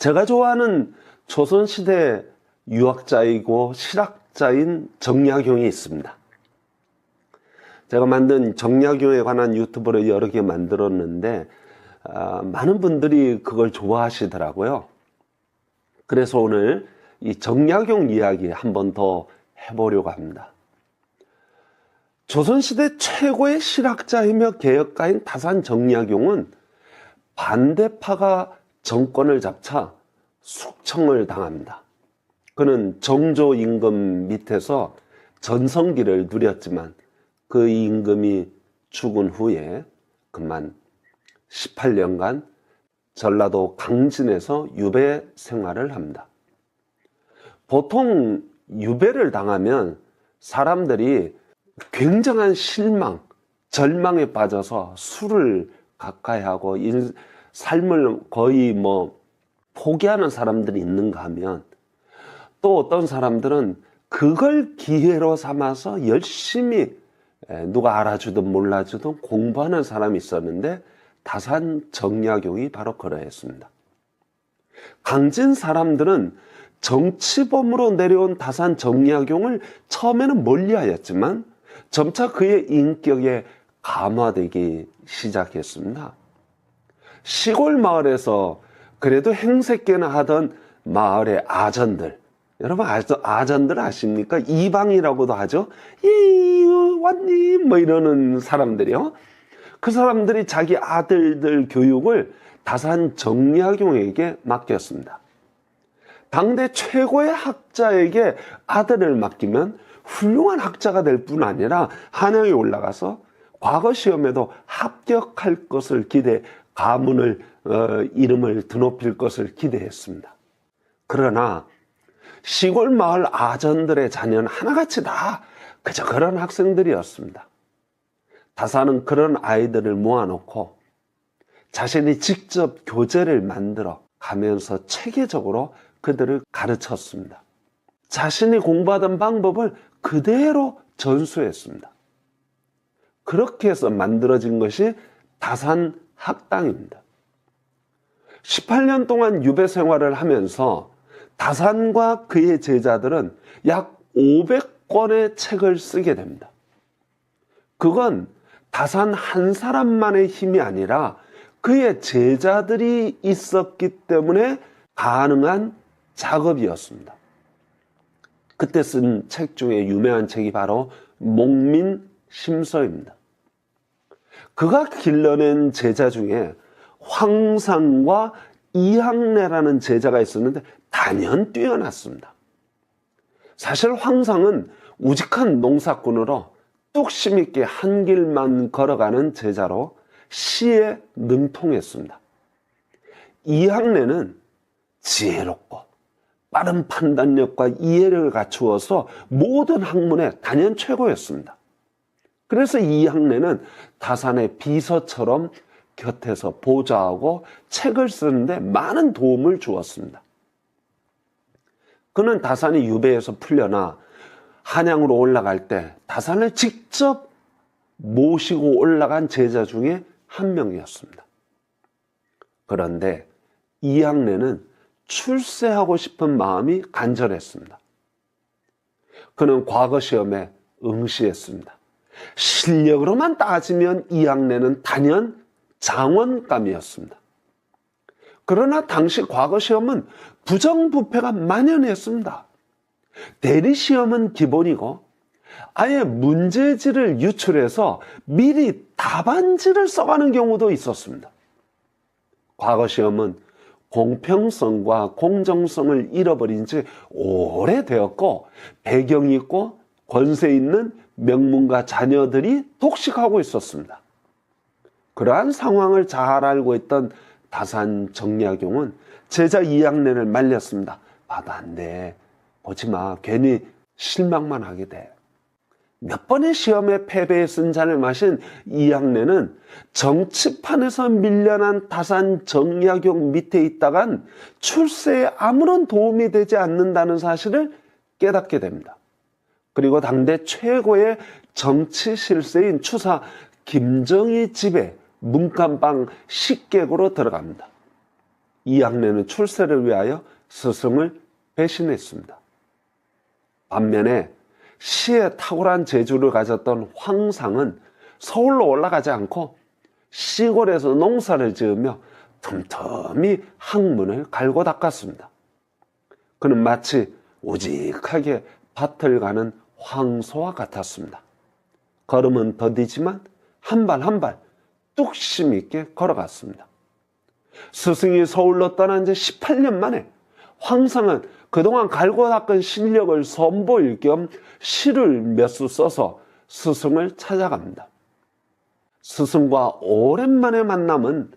제가 좋아하는 조선시대 유학자이고 실학자인 정약용이 있습니다. 제가 만든 정약용에 관한 유튜브를 여러 개 만들었는데 많은 분들이 그걸 좋아하시더라고요. 그래서 오늘 이 정약용 이야기 한 번 더 해보려고 합니다. 조선시대 최고의 실학자이며 개혁가인 다산 정약용은 반대파가 정권을 잡자 숙청을 당합니다. 그는 정조 임금 밑에서 전성기를 누렸지만 그 임금이 죽은 후에 그만 18년간 전라도 강진에서 유배 생활을 합니다. 보통 유배를 당하면 사람들이 굉장한 실망, 절망에 빠져서 술을 가까이 하고 삶을 거의 포기하는 사람들이 있는가 하면, 또 어떤 사람들은 그걸 기회로 삼아서 열심히 누가 알아주든 몰라주든 공부하는 사람이 있었는데 다산 정약용이 바로 그러했습니다. 강진 사람들은 정치범으로 내려온 다산 정약용을 처음에는 멀리하였지만 점차 그의 인격에 감화되기 시작했습니다. 시골 마을에서 그래도 행색계나 하던 마을의 아전들, 여러분 아전들 아십니까? 이방이라고도 하죠. 왔님 이러는 사람들이요. 그 사람들이 자기 아들들 교육을 다산 정약용에게 맡겼습니다. 당대 최고의 학자에게 아들을 맡기면 훌륭한 학자가 될 뿐 아니라 한양에 올라가서 과거 시험에도 합격할 것을 가문을 이름을 드높일 것을 기대했습니다. 그러나 시골 마을 아전들의 자녀는 하나같이 다 그저 그런 학생들이었습니다. 다산은 그런 아이들을 모아놓고 자신이 직접 교재를 만들어 가면서 체계적으로 그들을 가르쳤습니다. 자신이 공부하던 방법을 그대로 전수했습니다. 그렇게 해서 만들어진 것이 다산 학당입니다. 18년 동안 유배 생활을 하면서 다산과 그의 제자들은 약 500권의 책을 쓰게 됩니다. 그건 다산 한 사람만의 힘이 아니라 그의 제자들이 있었기 때문에 가능한 작업이었습니다. 그때 쓴 책 중에 유명한 책이 바로 목민심서입니다. 그가 길러낸 제자 중에 황상과 이항래라는 제자가 있었는데 단연 뛰어났습니다. 사실 황상은 우직한 농사꾼으로 뚝심 있게 한 길만 걸어가는 제자로 시에 능통했습니다. 이항래는 지혜롭고 빠른 판단력과 이해력을 갖추어서 모든 학문에 단연 최고였습니다. 그래서 이항래는 다산의 비서처럼 곁에서 보좌하고 책을 쓰는데 많은 도움을 주었습니다. 그는 다산이 유배에서 풀려나 한양으로 올라갈 때 다산을 직접 모시고 올라간 제자 중에 한 명이었습니다. 그런데 이항래는 출세하고 싶은 마음이 간절했습니다. 그는 과거 시험에 응시했습니다. 실력으로만 따지면 이항래는 단연 장원감이었습니다. 그러나 당시 과거 시험은 부정부패가 만연했습니다. 대리시험은 기본이고 아예 문제지를 유출해서 미리 답안지를 써가는 경우도 있었습니다. 과거 시험은 공평성과 공정성을 잃어버린 지 오래되었고 배경이 있고 권세 있는 명문가 자녀들이 독식하고 있었습니다. 그러한 상황을 잘 알고 있던 다산 정약용은 제자 이항래를 말렸습니다. 봐도 안 돼. 보지 마. 괜히 실망만 하게 돼. 몇 번의 시험에 패배에 쓴 잔을 마신 이항래는 정치판에서 밀려난 다산 정약용 밑에 있다간 출세에 아무런 도움이 되지 않는다는 사실을 깨닫게 됩니다. 그리고 당대 최고의 정치 실세인 추사 김정희 집에 문간방 식객으로 들어갑니다. 이학래는 출세를 위하여 스승을 배신했습니다. 반면에 시에 탁월한 재주를 가졌던 황상은 서울로 올라가지 않고 시골에서 농사를 지으며 틈틈이 학문을 갈고 닦았습니다. 그는 마치 우직하게 밭을 가는 황소와 같았습니다. 걸음은 더디지만 한 발 한 발 뚝심 있게 걸어갔습니다. 스승이 서울로 떠난 지 18년 만에 황상은 그동안 갈고 닦은 실력을 선보일 겸 시를 몇 수 써서 스승을 찾아갑니다. 스승과 오랜만에 만남은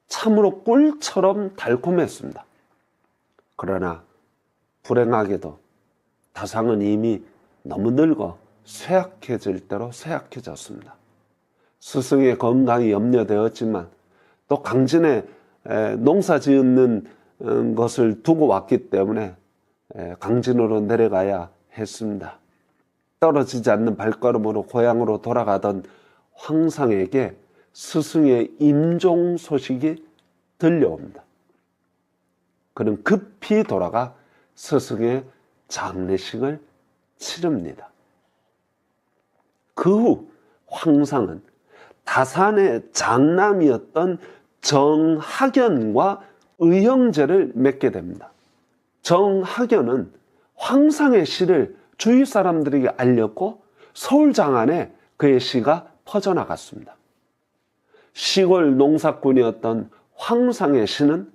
참으로 꿀처럼 달콤했습니다. 그러나 불행하게도 다상은 이미 너무 늙어 쇠약해질 대로 쇠약해졌습니다. 스승의 건강이 염려되었지만 또 강진에 농사 짓는 것을 두고 왔기 때문에 강진으로 내려가야 했습니다. 떨어지지 않는 발걸음으로 고향으로 돌아가던 황상에게 스승의 임종 소식이 들려옵니다. 그는 급히 돌아가 스승의 장례식을 치릅니다. 그 후 황상은 다산의 장남이었던 정학연과 의형제를 맺게 됩니다. 정학연은 황상의 시를 주위 사람들에게 알렸고 서울 장안에 그의 시가 퍼져나갔습니다. 시골 농사꾼이었던 황상의 시는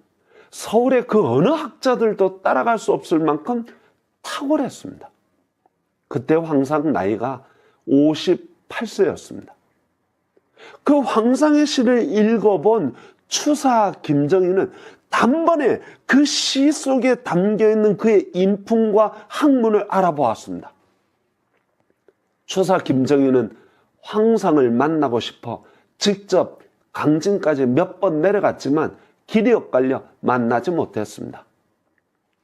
서울의 그 어느 학자들도 따라갈 수 없을 만큼 탁월했습니다. 그때 황상 나이가 58세였습니다. 그 황상의 시를 읽어본 추사 김정희는 단번에 그 시 속에 담겨있는 그의 인품과 학문을 알아보았습니다. 추사 김정희는 황상을 만나고 싶어 직접 강진까지 몇 번 내려갔지만 길이 엇갈려 만나지 못했습니다.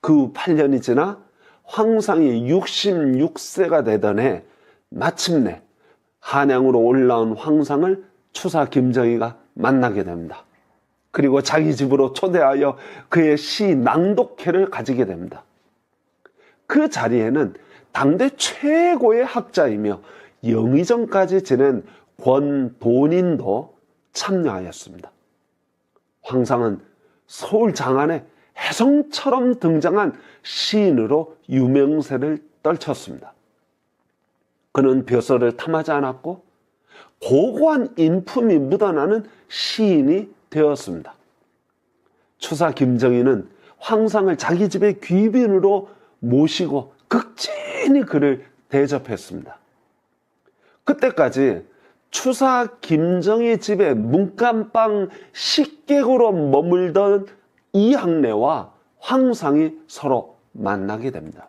그 후 8년이 지나 황상이 66세가 되던 해 마침내 한양으로 올라온 황상을 추사 김정희가 만나게 됩니다. 그리고 자기 집으로 초대하여 그의 시 낭독회를 가지게 됩니다. 그 자리에는 당대 최고의 학자이며 영의정까지 지낸 권돈인도 참여하였습니다. 황상은 서울 장안에 혜성처럼 등장한 시인으로 유명세를 떨쳤습니다. 그는 벼슬을 탐하지 않았고 고고한 인품이 묻어나는 시인이 되었습니다. 추사 김정희는 황상을 자기 집에 귀빈으로 모시고 극진히 그를 대접했습니다. 그때까지 추사 김정희 집에 문간방 식객으로 머물던 이학래와 황상이 서로 만나게 됩니다.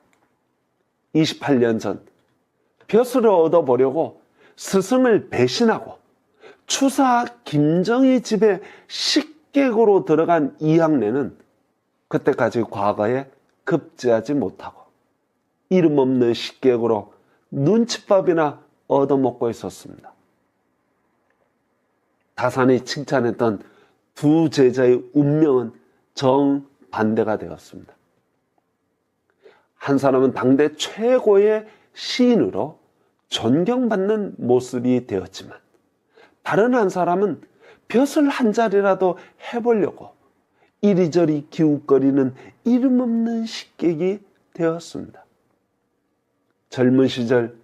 28년 전 벼슬을 얻어보려고 스승을 배신하고 추사 김정희 집에 식객으로 들어간 이학래는 그때까지 과거에 급제하지 못하고 이름 없는 식객으로 눈칫밥이나 얻어먹고 있었습니다. 다산이 칭찬했던 두 제자의 운명은 정반대가 되었습니다. 한 사람은 당대 최고의 시인으로 존경받는 모습이 되었지만 다른 한 사람은 벼슬 한 자리라도 해보려고 이리저리 기웃거리는 이름 없는 식객이 되었습니다. 젊은 시절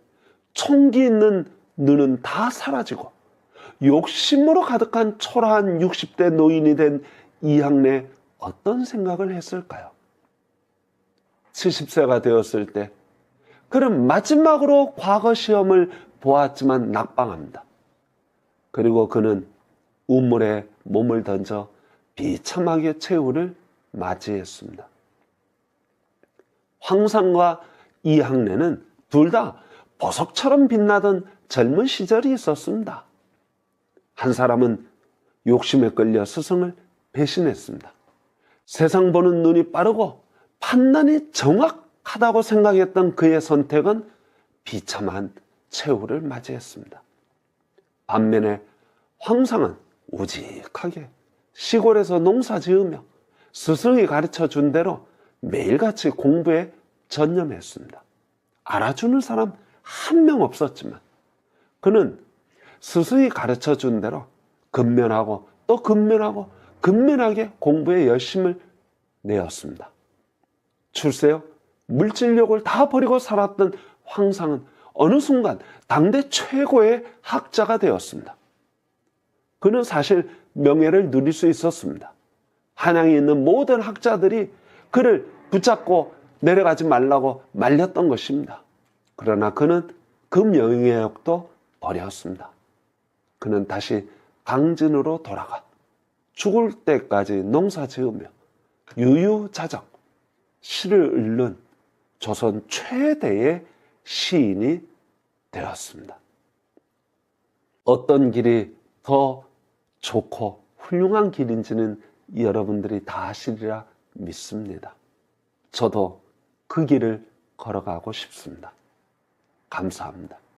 총기 있는 눈은 다 사라지고 욕심으로 가득한 초라한 60대 노인이 된 이학래 어떤 생각을 했을까요? 70세가 되었을 때 그는 마지막으로 과거 시험을 보았지만 낙방합니다. 그리고 그는 우물에 몸을 던져 비참하게 최후를 맞이했습니다. 황상과 이학래는 둘 다 보석처럼 빛나던 젊은 시절이 있었습니다. 한 사람은 욕심에 끌려 스승을 배신했습니다. 세상 보는 눈이 빠르고 판단이 정확하다고 생각했던 그의 선택은 비참한 최후를 맞이했습니다. 반면에 황상은 우직하게 시골에서 농사 지으며 스승이 가르쳐 준 대로 매일같이 공부에 전념했습니다. 알아주는 사람 한 명 없었지만 그는 스승이 가르쳐 준 대로 근면하고 또 근면하고 근면하게 공부에 열심을 내었습니다. 출세욕, 물질욕을 다 버리고 살았던 황상은 어느 순간 당대 최고의 학자가 되었습니다. 그는 사실 명예를 누릴 수 있었습니다. 한양에 있는 모든 학자들이 그를 붙잡고 내려가지 말라고 말렸던 것입니다. 그러나 그는 그 명예욕도 버렸습니다. 그는 다시 강진으로 돌아가 죽을 때까지 농사 지으며 유유자적 시를 읽는 조선 최대의 시인이 되었습니다. 어떤 길이 더 좋고 훌륭한 길인지는 여러분들이 다 아시리라 믿습니다. 저도 그 길을 걸어가고 싶습니다. 감사합니다.